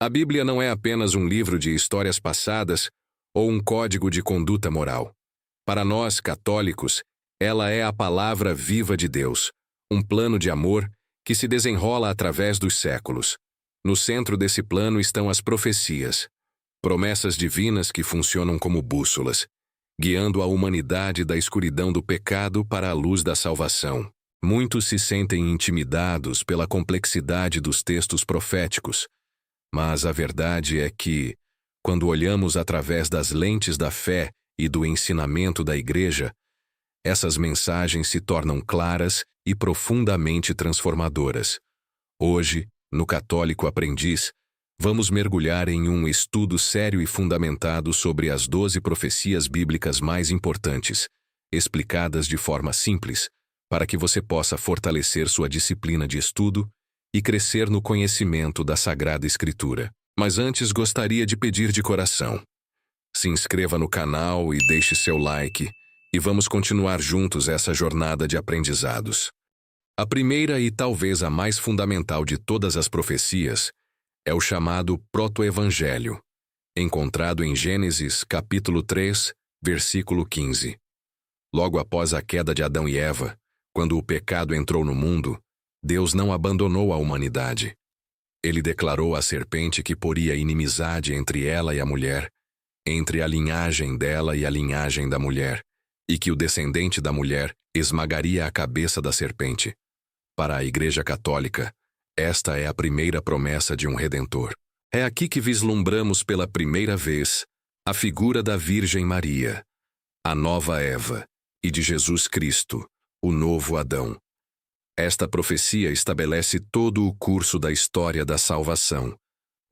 A Bíblia não é apenas um livro de histórias passadas ou um código de conduta moral. Para nós, católicos, ela é a palavra viva de Deus, um plano de amor que se desenrola através dos séculos. No centro desse plano estão as profecias, promessas divinas que funcionam como bússolas, guiando a humanidade da escuridão do pecado para a luz da salvação. Muitos se sentem intimidados pela complexidade dos textos proféticos, mas a verdade é que, quando olhamos através das lentes da fé e do ensinamento da Igreja, essas mensagens se tornam claras e profundamente transformadoras. Hoje, no Católico Aprendiz, vamos mergulhar em um estudo sério e fundamentado sobre as 12 profecias bíblicas mais importantes, explicadas de forma simples, para que você possa fortalecer sua disciplina de estudo e crescer no conhecimento da Sagrada Escritura. Mas antes gostaria de pedir de coração: se inscreva no canal e deixe seu like, e vamos continuar juntos essa jornada de aprendizados. A primeira e talvez a mais fundamental de todas as profecias é o chamado proto-evangelho, encontrado em Gênesis capítulo 3, versículo 15. Logo após a queda de Adão e Eva, quando o pecado entrou no mundo, Deus não abandonou a humanidade. Ele declarou à serpente que poria inimizade entre ela e a mulher, entre a linhagem dela e a linhagem da mulher, e que o descendente da mulher esmagaria a cabeça da serpente. Para a Igreja Católica, esta é a primeira promessa de um Redentor. É aqui que vislumbramos pela primeira vez a figura da Virgem Maria, a nova Eva, e de Jesus Cristo, o novo Adão. Esta profecia estabelece todo o curso da história da salvação,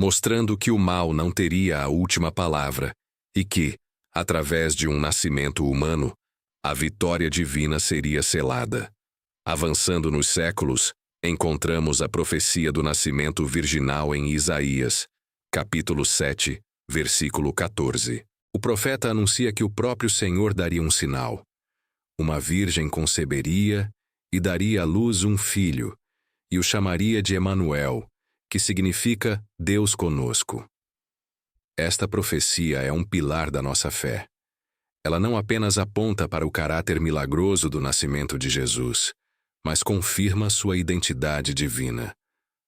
mostrando que o mal não teria a última palavra e que, através de um nascimento humano, a vitória divina seria selada. Avançando nos séculos, encontramos a profecia do nascimento virginal em Isaías, capítulo 7, versículo 14. O profeta anuncia que o próprio Senhor daria um sinal. Uma virgem conceberia e daria à luz um filho, e o chamaria de Emanuel, que significa Deus conosco. Esta profecia é um pilar da nossa fé. Ela não apenas aponta para o caráter milagroso do nascimento de Jesus, mas confirma sua identidade divina.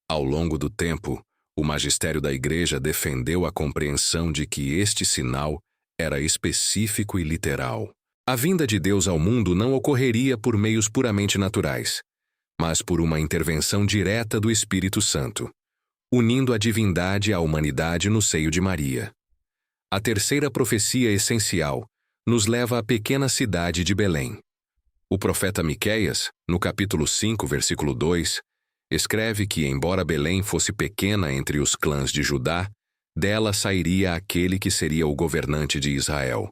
Ao longo do tempo, o magistério da Igreja defendeu a compreensão de que este sinal era específico e literal. A vinda de Deus ao mundo não ocorreria por meios puramente naturais, mas por uma intervenção direta do Espírito Santo, unindo a divindade à humanidade no seio de Maria. A terceira profecia essencial nos leva à pequena cidade de Belém. O profeta Miqueias, no capítulo 5, versículo 2, escreve que, embora Belém fosse pequena entre os clãs de Judá, dela sairia aquele que seria o governante de Israel,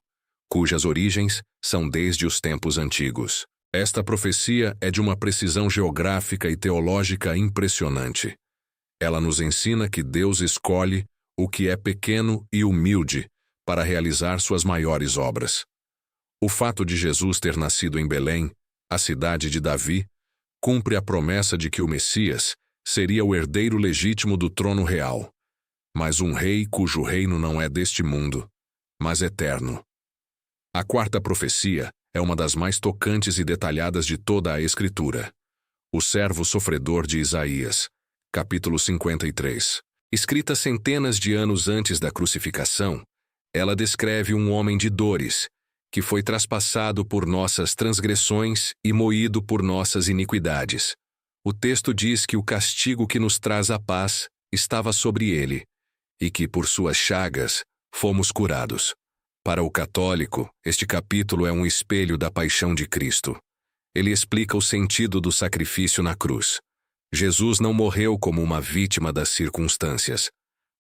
cujas origens são desde os tempos antigos. Esta profecia é de uma precisão geográfica e teológica impressionante. Ela nos ensina que Deus escolhe o que é pequeno e humilde para realizar suas maiores obras. O fato de Jesus ter nascido em Belém, a cidade de Davi, cumpre a promessa de que o Messias seria o herdeiro legítimo do trono real, mas um rei cujo reino não é deste mundo, mas eterno. A quarta profecia é uma das mais tocantes e detalhadas de toda a Escritura. O servo sofredor de Isaías, capítulo 53. Escrita centenas de anos antes da crucificação, ela descreve um homem de dores, que foi traspassado por nossas transgressões e moído por nossas iniquidades. O texto diz que o castigo que nos traz a paz estava sobre ele, e que por suas chagas fomos curados. Para o católico, este capítulo é um espelho da paixão de Cristo. Ele explica o sentido do sacrifício na cruz. Jesus não morreu como uma vítima das circunstâncias,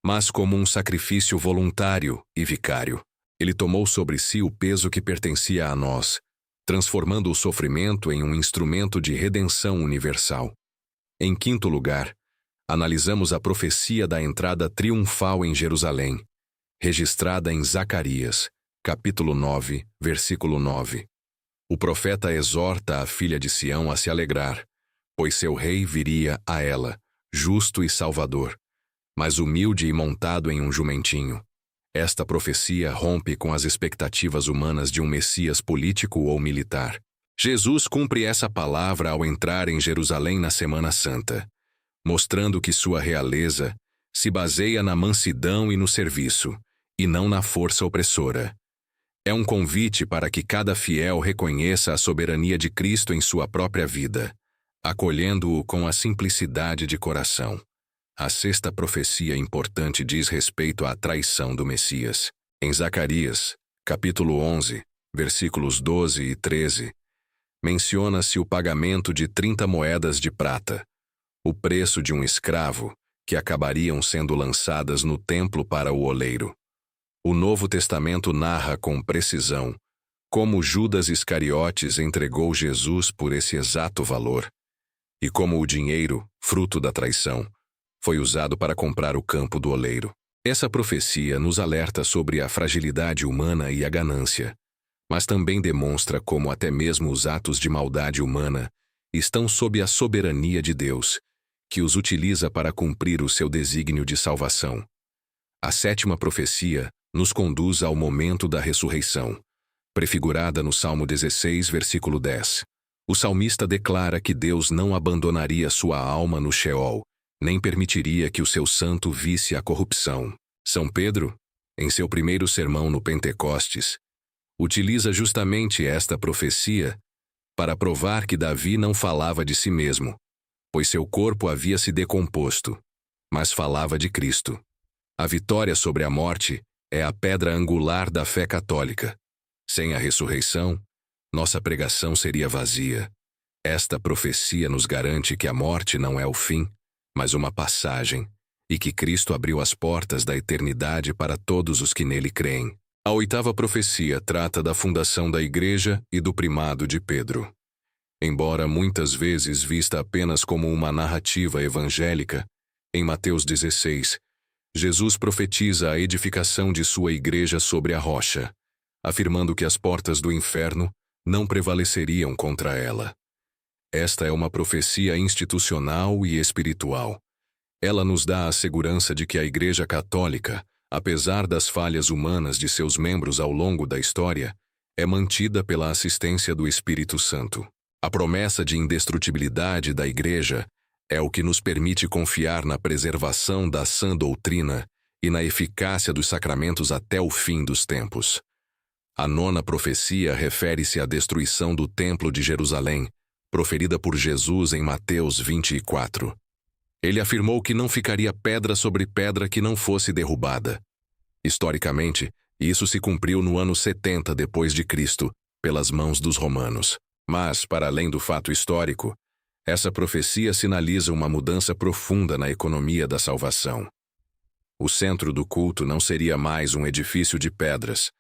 mas como um sacrifício voluntário e vicário. Ele tomou sobre si o peso que pertencia a nós, transformando o sofrimento em um instrumento de redenção universal. Em quinto lugar, analisamos a profecia da entrada triunfal em Jerusalém, registrada em Zacarias, capítulo 9, versículo 9. O profeta exorta a filha de Sião a se alegrar, pois seu rei viria a ela, justo e salvador, mas humilde e montado em um jumentinho. Esta profecia rompe com as expectativas humanas de um Messias político ou militar. Jesus cumpre essa palavra ao entrar em Jerusalém na Semana Santa, mostrando que sua realeza se baseia na mansidão e no serviço, e não na força opressora. É um convite para que cada fiel reconheça a soberania de Cristo em sua própria vida, acolhendo-o com a simplicidade de coração. A sexta profecia importante diz respeito à traição do Messias. Em Zacarias, capítulo 11, versículos 12 e 13, menciona-se o pagamento de 30 moedas de prata, o preço de um escravo, que acabariam sendo lançadas no templo para o oleiro. O Novo Testamento narra com precisão como Judas Iscariotes entregou Jesus por esse exato valor, e como o dinheiro, fruto da traição, foi usado para comprar o campo do oleiro. Essa profecia nos alerta sobre a fragilidade humana e a ganância, mas também demonstra como até mesmo os atos de maldade humana estão sob a soberania de Deus, que os utiliza para cumprir o seu desígnio de salvação. A sétima profecia nos conduz ao momento da ressurreição, prefigurada no Salmo 16, versículo 10. O salmista declara que Deus não abandonaria sua alma no Sheol, nem permitiria que o seu santo visse a corrupção. São Pedro, em seu primeiro sermão no Pentecostes, utiliza justamente esta profecia para provar que Davi não falava de si mesmo, pois seu corpo havia se decomposto, mas falava de Cristo. A vitória sobre a morte é a pedra angular da fé católica. Sem a ressurreição, nossa pregação seria vazia. Esta profecia nos garante que a morte não é o fim, mas uma passagem, e que Cristo abriu as portas da eternidade para todos os que nele creem. A oitava profecia trata da fundação da Igreja e do primado de Pedro. Embora muitas vezes vista apenas como uma narrativa evangélica, em Mateus 16, Jesus profetiza a edificação de sua igreja sobre a rocha, afirmando que as portas do inferno não prevaleceriam contra ela. Esta é uma profecia institucional e espiritual. Ela nos dá a segurança de que a Igreja Católica, apesar das falhas humanas de seus membros ao longo da história, é mantida pela assistência do Espírito Santo. A promessa de indestrutibilidade da Igreja é o que nos permite confiar na preservação da sã doutrina e na eficácia dos sacramentos até o fim dos tempos. A nona profecia refere-se à destruição do Templo de Jerusalém, proferida por Jesus em Mateus 24. Ele afirmou que não ficaria pedra sobre pedra que não fosse derrubada. Historicamente, isso se cumpriu no ano 70 depois de Cristo, pelas mãos dos romanos. Mas, para além do fato histórico, essa profecia sinaliza uma mudança profunda na economia da salvação. O centro do culto não seria mais um edifício de pedras,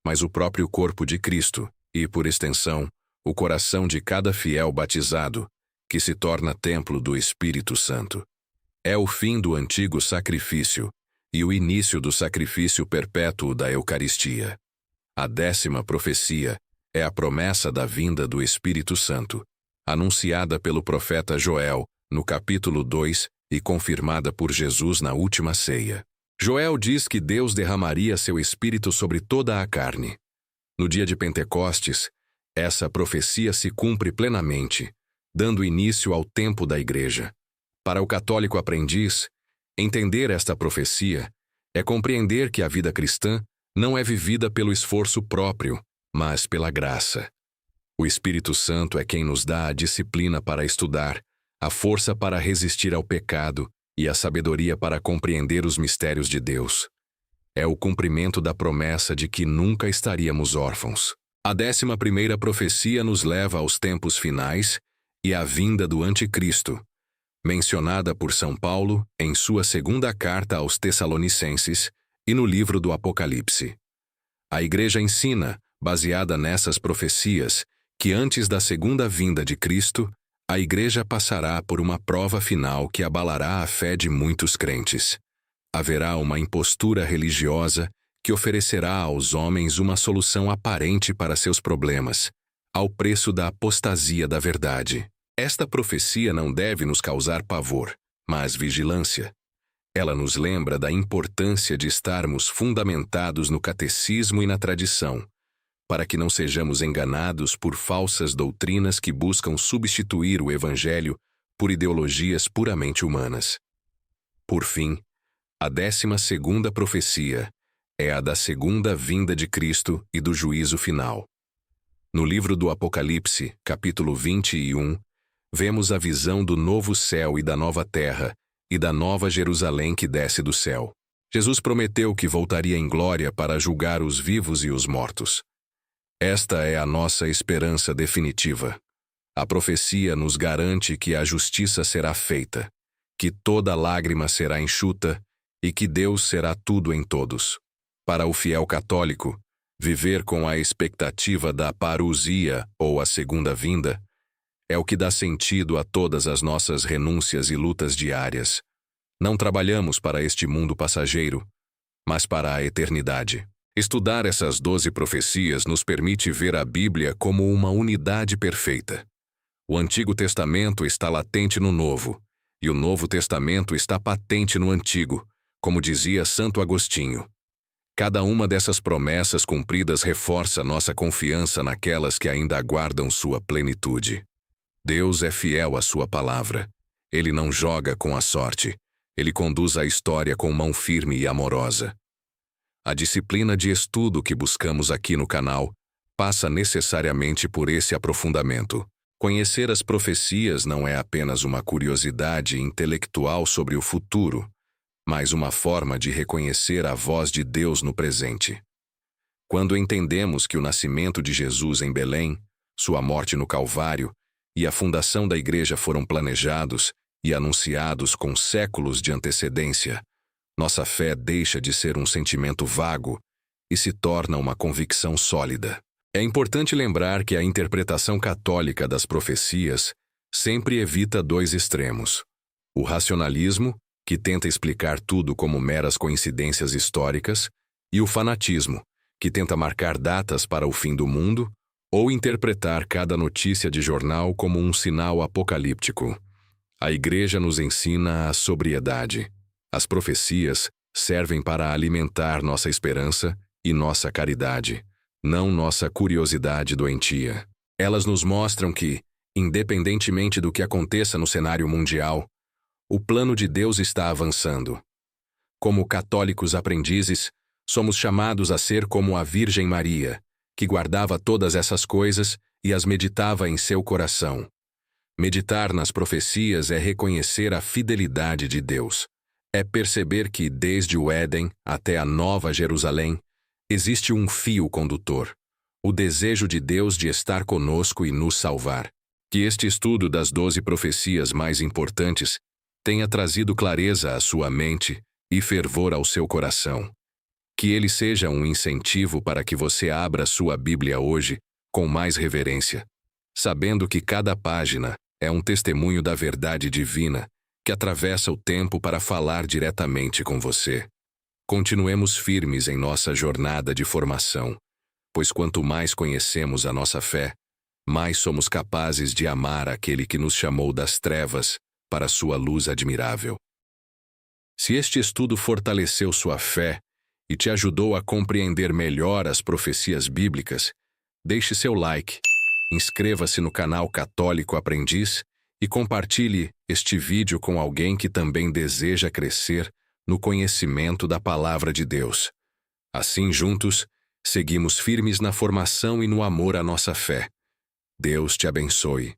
mas o próprio corpo de Cristo e, por extensão, o coração de cada fiel batizado, que se torna templo do Espírito Santo. É o fim do antigo sacrifício e o início do sacrifício perpétuo da Eucaristia. A 10ª profecia é a promessa da vinda do Espírito Santo, anunciada pelo profeta Joel no capítulo 2 e confirmada por Jesus na última ceia. Joel diz que Deus derramaria seu Espírito sobre toda a carne. No dia de Pentecostes, essa profecia se cumpre plenamente, dando início ao tempo da Igreja. Para o católico aprendiz, entender esta profecia é compreender que a vida cristã não é vivida pelo esforço próprio, mas pela graça. O Espírito Santo é quem nos dá a disciplina para estudar, a força para resistir ao pecado e a sabedoria para compreender os mistérios de Deus. É o cumprimento da promessa de que nunca estaríamos órfãos. A 11ª profecia nos leva aos tempos finais e à vinda do Anticristo, mencionada por São Paulo em sua segunda carta aos Tessalonicenses e no livro do Apocalipse. A Igreja ensina, baseada nessas profecias, que antes da segunda vinda de Cristo, a Igreja passará por uma prova final que abalará a fé de muitos crentes. Haverá uma impostura religiosa que oferecerá aos homens uma solução aparente para seus problemas, ao preço da apostasia da verdade. Esta profecia não deve nos causar pavor, mas vigilância. Ela nos lembra da importância de estarmos fundamentados no catecismo e na tradição, para que não sejamos enganados por falsas doutrinas que buscam substituir o Evangelho por ideologias puramente humanas. Por fim, a 12ª profecia é a da segunda vinda de Cristo e do juízo final. No livro do Apocalipse, capítulo 21, vemos a visão do novo céu e da nova terra e da nova Jerusalém que desce do céu. Jesus prometeu que voltaria em glória para julgar os vivos e os mortos. Esta é a nossa esperança definitiva. A profecia nos garante que a justiça será feita, que toda lágrima será enxuta e que Deus será tudo em todos. Para o fiel católico, viver com a expectativa da parousia ou a segunda vinda é o que dá sentido a todas as nossas renúncias e lutas diárias. Não trabalhamos para este mundo passageiro, mas para a eternidade. Estudar essas 12 profecias nos permite ver a Bíblia como uma unidade perfeita. O Antigo Testamento está latente no Novo, e o Novo Testamento está patente no Antigo, como dizia Santo Agostinho. Cada uma dessas promessas cumpridas reforça nossa confiança naquelas que ainda aguardam sua plenitude. Deus é fiel à sua palavra. Ele não joga com a sorte. Ele conduz a história com mão firme e amorosa. A disciplina de estudo que buscamos aqui no canal passa necessariamente por esse aprofundamento. Conhecer as profecias não é apenas uma curiosidade intelectual sobre o futuro, mas uma forma de reconhecer a voz de Deus no presente. Quando entendemos que o nascimento de Jesus em Belém, sua morte no Calvário e a fundação da Igreja foram planejados e anunciados com séculos de antecedência, nossa fé deixa de ser um sentimento vago e se torna uma convicção sólida. É importante lembrar que a interpretação católica das profecias sempre evita dois extremos: o racionalismo, que tenta explicar tudo como meras coincidências históricas, e o fanatismo, que tenta marcar datas para o fim do mundo ou interpretar cada notícia de jornal como um sinal apocalíptico. A Igreja nos ensina a sobriedade. As profecias servem para alimentar nossa esperança e nossa caridade, não nossa curiosidade doentia. Elas nos mostram que, independentemente do que aconteça no cenário mundial, o plano de Deus está avançando. Como católicos aprendizes, somos chamados a ser como a Virgem Maria, que guardava todas essas coisas e as meditava em seu coração. Meditar nas profecias é reconhecer a fidelidade de Deus. É perceber que, desde o Éden até a Nova Jerusalém, existe um fio condutor, o desejo de Deus de estar conosco e nos salvar. Que este estudo das 12 profecias mais importantes tenha trazido clareza à sua mente e fervor ao seu coração. Que ele seja um incentivo para que você abra sua Bíblia hoje com mais reverência, sabendo que cada página é um testemunho da verdade divina que atravessa o tempo para falar diretamente com você. Continuemos firmes em nossa jornada de formação, pois quanto mais conhecemos a nossa fé, mais somos capazes de amar aquele que nos chamou das trevas para sua luz admirável. Se este estudo fortaleceu sua fé e te ajudou a compreender melhor as profecias bíblicas, deixe seu like, inscreva-se no canal Católico Aprendiz e compartilhe este vídeo com alguém que também deseja crescer no conhecimento da Palavra de Deus. Assim, juntos, seguimos firmes na formação e no amor à nossa fé. Deus te abençoe.